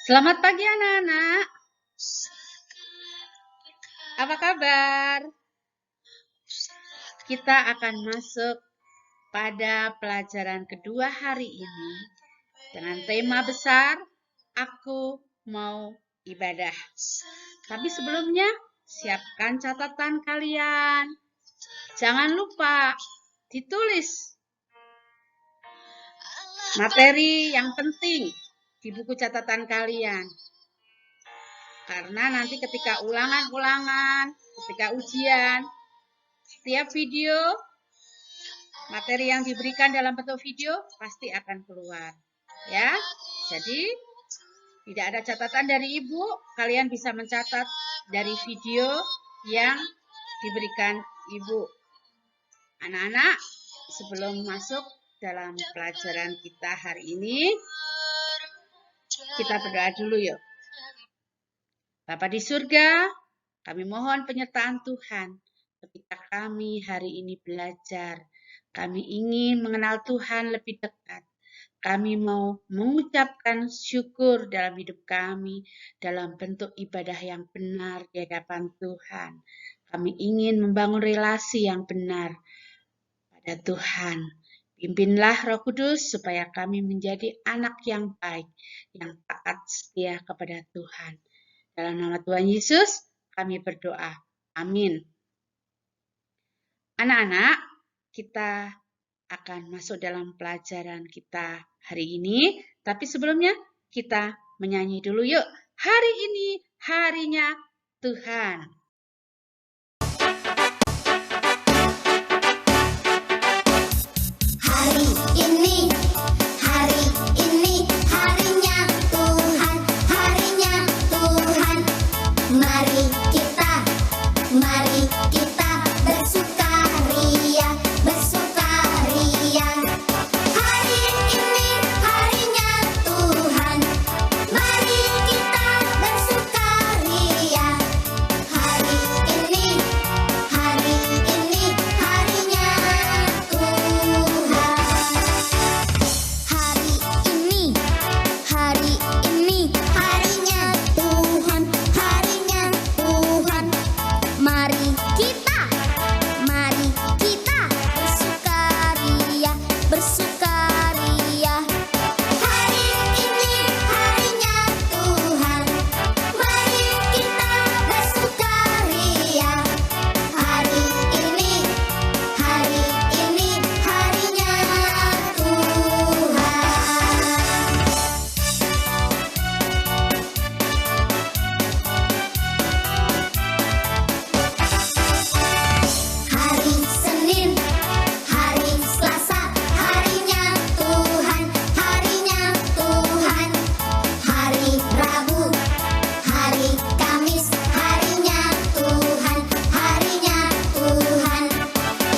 Selamat pagi anak-anak. Apa kabar? Kita akan masuk pada pelajaran kedua hari ini dengan tema besar, Aku Mau Ibadah. Tapi sebelumnya, siapkan catatan kalian. Jangan lupa ditulis materi yang penting di buku catatan kalian. Karena nanti ketika ulangan-ulangan, ketika ujian, setiap video, materi yang diberikan dalam bentuk video pasti akan keluar. Ya, jadi tidak ada catatan dari ibu, kalian bisa mencatat dari video yang diberikan ibu. Anak-anak, sebelum masuk dalam pelajaran kita hari ini, kita berdoa dulu yuk. Bapa di surga, kami mohon penyertaan Tuhan ketika kami hari ini belajar. Kami ingin mengenal Tuhan lebih dekat. Kami mau mengucapkan syukur dalam hidup kami dalam bentuk ibadah yang benar di hadapan Tuhan. Kami ingin membangun relasi yang benar pada Tuhan. Pimpinlah Roh Kudus supaya kami menjadi anak yang baik, yang taat setia kepada Tuhan. Dalam nama Tuhan Yesus, kami berdoa. Amin. Anak-anak, kita akan masuk dalam pelajaran kita hari ini. Tapi sebelumnya, kita menyanyi dulu yuk. Hari ini, harinya Tuhan. Hari ini harinya Tuhan, harinya Tuhan. Mari kita bersukaria, bersukaria. Hari ini harinya Tuhan, mari kita bersukaria. Hari ini harinya Tuhan. Hari ini harinya Tuhan, harinya Tuhan. Mari kita bersukaria, bersukaria. Hari ini harinya Tuhan, mari kita bersukaria. Hari ini harinya Tuhan. Hari Senin, hari Selasa, harinya Tuhan, harinya Tuhan. Hari Rabu, hari Kamis, harinya Tuhan, harinya Tuhan.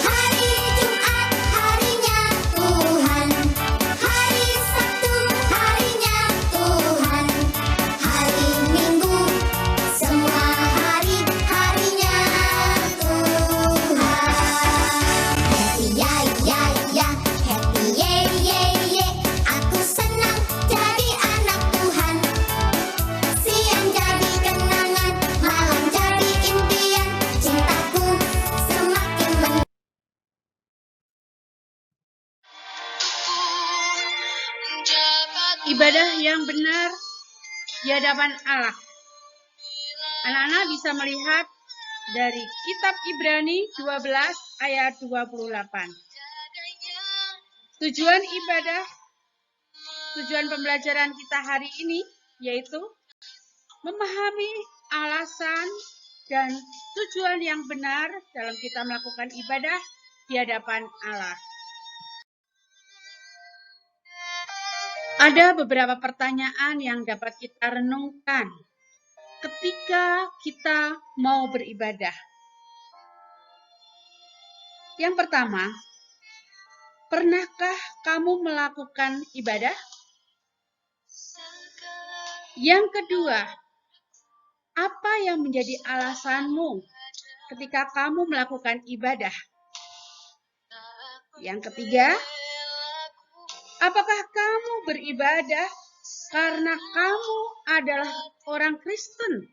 Hari Jumat, harinya Tuhan. Hari Sabtu, harinya Tuhan. Hari Minggu, semua harinya Tuhan. Happy ya ya ya, happy ye ye ye. Aku senang jadi anak Tuhan. Siang jadi kenangan, malam jadi impian. Cintaku semakin Ibadah yang benar di hadapan Allah. Anak-anak bisa melihat dari kitab Ibrani 12 ayat 28. Tujuan pembelajaran kita hari ini yaitu memahami alasan dan tujuan yang benar dalam kita melakukan ibadah di hadapan Allah. Ada beberapa pertanyaan yang dapat kita renungkan ketika kita mau beribadah. Yang pertama, pernahkah kamu melakukan ibadah? Yang kedua, apa yang menjadi alasanmu ketika kamu melakukan ibadah? Yang ketiga, apakah kamu beribadah karena kamu adalah orang Kristen.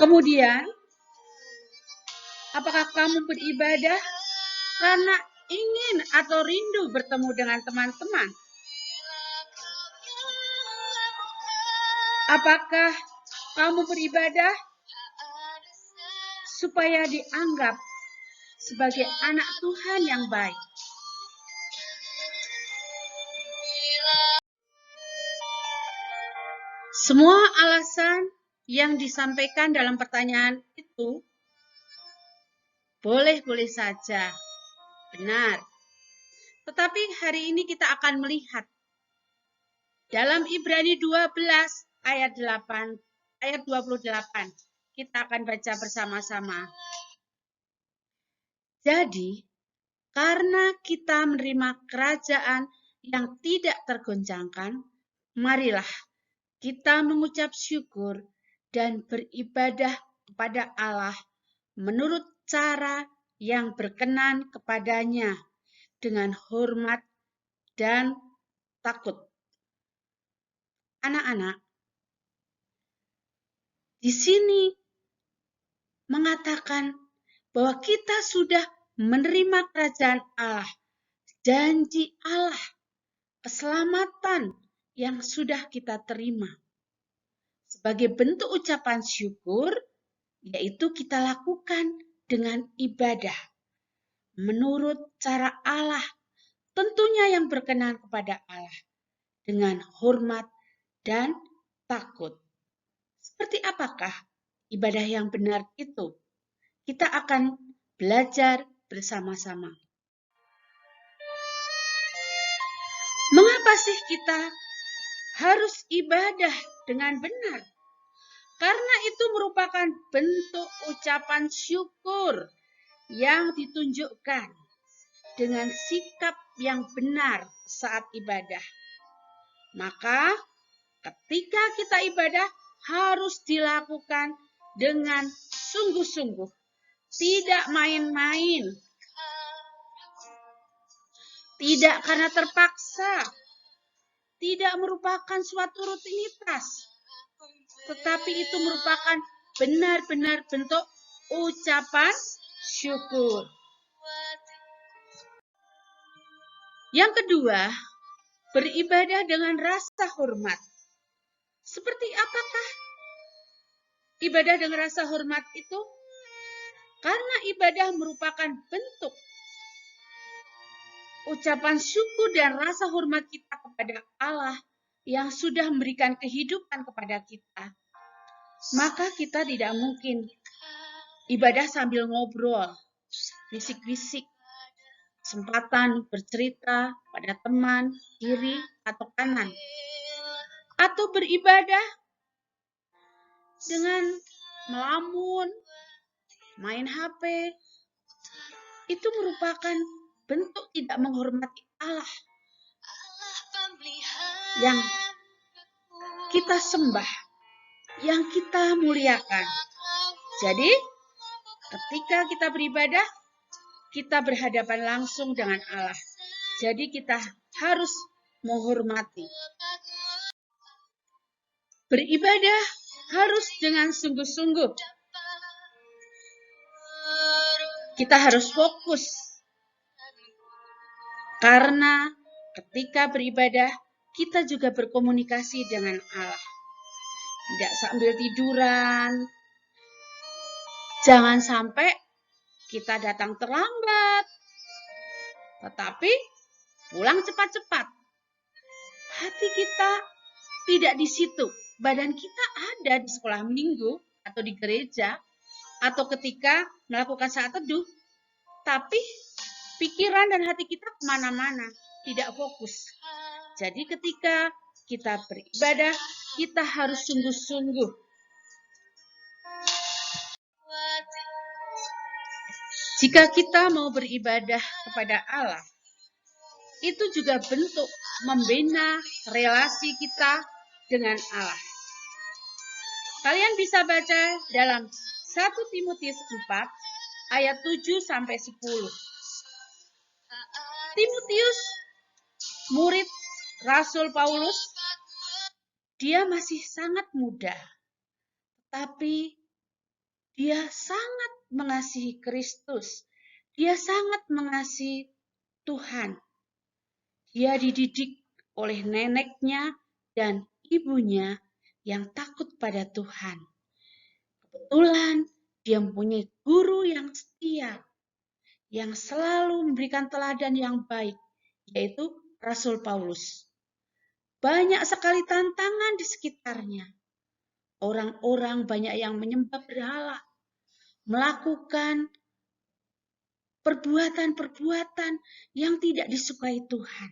Kemudian, apakah kamu beribadah karena ingin atau rindu bertemu dengan teman-teman? Apakah kamu beribadah supaya dianggap sebagai anak Tuhan yang baik? Semua alasan yang disampaikan dalam pertanyaan itu boleh-boleh saja benar. Tetapi hari ini kita akan melihat dalam Ibrani 12 ayat 28. Kita akan baca bersama-sama. Jadi, karena kita menerima kerajaan yang tidak tergoncangkan, marilah kita mengucap syukur dan beribadah kepada Allah menurut cara yang berkenan kepadanya dengan hormat dan takut. Anak-anak, di sini mengatakan bahwa kita sudah menerima kerajaan Allah, janji Allah, keselamatan yang sudah kita terima. Sebagai bentuk ucapan syukur, yaitu kita lakukan dengan ibadah menurut cara Allah, tentunya yang berkenan kepada Allah, dengan hormat dan takut. Seperti apakah ibadah yang benar itu? Kita akan belajar bersama-sama. Mengapa sih kita harus ibadah dengan benar? Karena itu merupakan bentuk ucapan syukur yang ditunjukkan dengan sikap yang benar saat ibadah. Maka ketika kita ibadah harus dilakukan dengan sungguh-sungguh, tidak main-main, tidak karena terpaksa, tidak merupakan suatu rutinitas, tetapi itu merupakan benar-benar bentuk ucapan syukur. Yang kedua, beribadah dengan rasa hormat. Seperti apakah ibadah dengan rasa hormat itu? Karena ibadah merupakan bentuk ucapan syukur dan rasa hormat kita kepada Allah yang sudah memberikan kehidupan kepada kita. Maka kita tidak mungkin ibadah sambil ngobrol, bisik-bisik, kesempatan bercerita pada teman, kiri atau kanan. Atau beribadah dengan melamun, main HP. Itu merupakan bentuk tidak menghormati Allah yang kita sembah, yang kita muliakan. Jadi, ketika kita beribadah, kita berhadapan langsung dengan Allah. Jadi kita harus menghormati. Beribadah harus dengan sungguh-sungguh. Kita harus fokus. Karena ketika beribadah, kita juga berkomunikasi dengan Allah. Tidak sambil tiduran. Jangan sampai kita datang terlambat, tetapi pulang cepat-cepat. Hati kita tidak di situ. Badan kita ada di sekolah minggu atau di gereja atau ketika melakukan saat teduh. Tapi pikiran dan hati kita kemana-mana, tidak fokus. Jadi ketika kita beribadah, kita harus sungguh-sungguh. Jika kita mau beribadah kepada Allah, itu juga bentuk membina relasi kita dengan Allah. Kalian bisa baca dalam 1 Timotius 4 ayat 7 sampai 10. Timotius, murid Rasul Paulus, dia masih sangat muda, tapi dia sangat mengasihi Kristus. Dia sangat mengasihi Tuhan. Dia dididik oleh neneknya dan ibunya yang takut pada Tuhan. Kebetulan dia mempunyai guru yang setia, yang selalu memberikan teladan yang baik, yaitu Rasul Paulus. Banyak sekali tantangan di sekitarnya. Orang-orang banyak yang menyembah berhala, melakukan perbuatan-perbuatan yang tidak disukai Tuhan.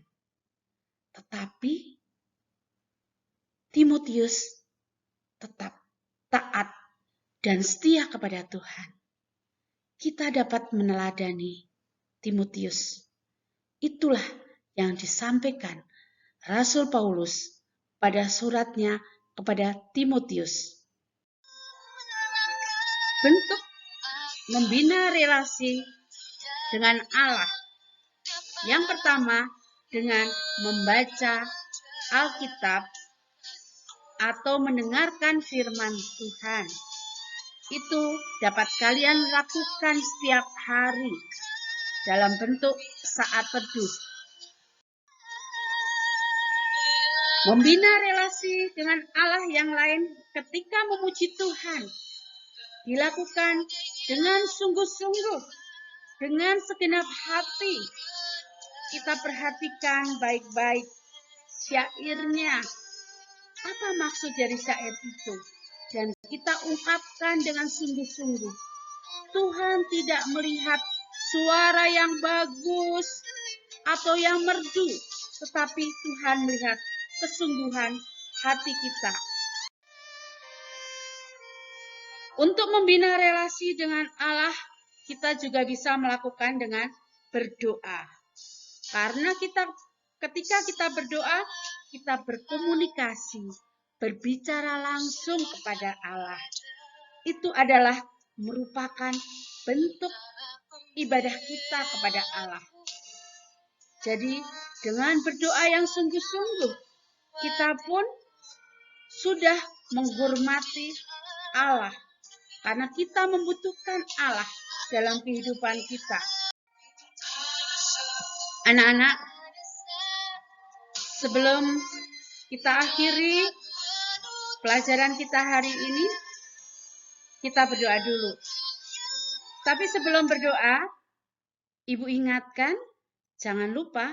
Tetapi Timotius tetap taat dan setia kepada Tuhan. Kita dapat meneladani Timotius. Itulah yang disampaikan Rasul Paulus pada suratnya kepada Timotius. Bentuk membina relasi dengan Allah. Yang pertama, dengan membaca Alkitab atau mendengarkan firman Tuhan. Itu dapat kalian lakukan setiap hari dalam bentuk saat teduh. Membina relasi dengan Allah yang lain ketika memuji Tuhan dilakukan dengan sungguh-sungguh, dengan segenap hati. Kita perhatikan baik-baik syairnya. Apa maksud dari syair itu? Dan kita ungkapkan dengan sungguh-sungguh. Tuhan tidak melihat suara yang bagus atau yang merdu, tetapi Tuhan melihat kesungguhan hati kita. Untuk membina relasi dengan Allah, kita juga bisa melakukan dengan berdoa. Karena ketika kita berdoa, kita berkomunikasi, berbicara langsung kepada Allah. Itu adalah merupakan bentuk ibadah kita kepada Allah. Jadi, dengan berdoa yang sungguh-sungguh, kita pun sudah menghormati Allah. Karena kita membutuhkan Allah dalam kehidupan kita. Anak-anak, sebelum kita akhiri pelajaran kita hari ini, kita berdoa dulu. Tapi sebelum berdoa, Ibu ingatkan, jangan lupa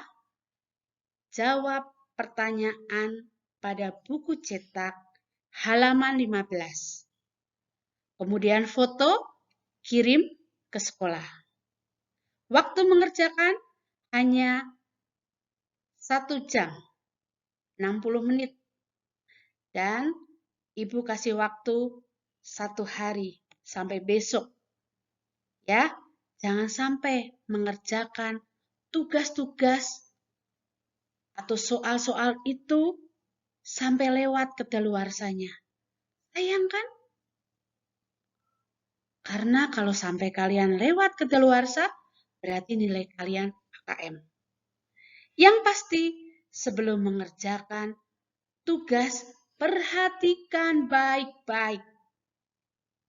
jawab pertanyaan pada buku cetak halaman 15. Kemudian foto, kirim ke sekolah. Waktu mengerjakan hanya 1 jam, 60 menit. Dan Ibu kasih waktu 1 hari sampai besok. Ya, jangan sampai mengerjakan tugas-tugas atau soal-soal itu sampai lewat kedaluarsanya. Sayang kan? Karena kalau sampai kalian lewat kedaluarsa, berarti nilai kalian KM. Yang pasti, sebelum mengerjakan tugas, perhatikan baik-baik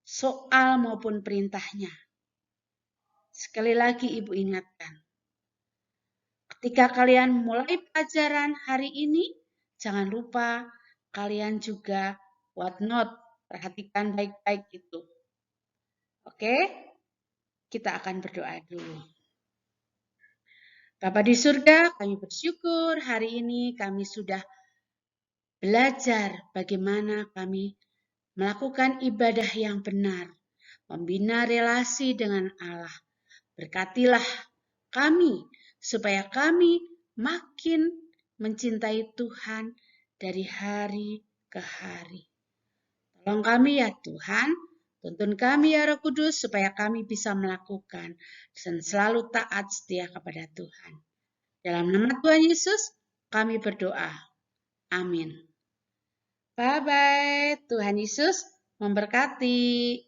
soal maupun perintahnya. Sekali lagi Ibu ingatkan, ketika kalian mulai pelajaran hari ini, jangan lupa kalian juga buat note, perhatikan baik-baik itu. Oke, kita akan berdoa dulu. Bapa di surga, kami bersyukur hari ini kami sudah belajar bagaimana kami melakukan ibadah yang benar, membina relasi dengan Allah. Berkatilah kami supaya kami makin mencintai Tuhan dari hari ke hari. Tolong kami ya Tuhan, tuntun kami ya Roh Kudus supaya kami bisa melakukan dan selalu taat setia kepada Tuhan. Dalam nama Tuhan Yesus kami berdoa. Amin. Bye-bye. Tuhan Yesus memberkati.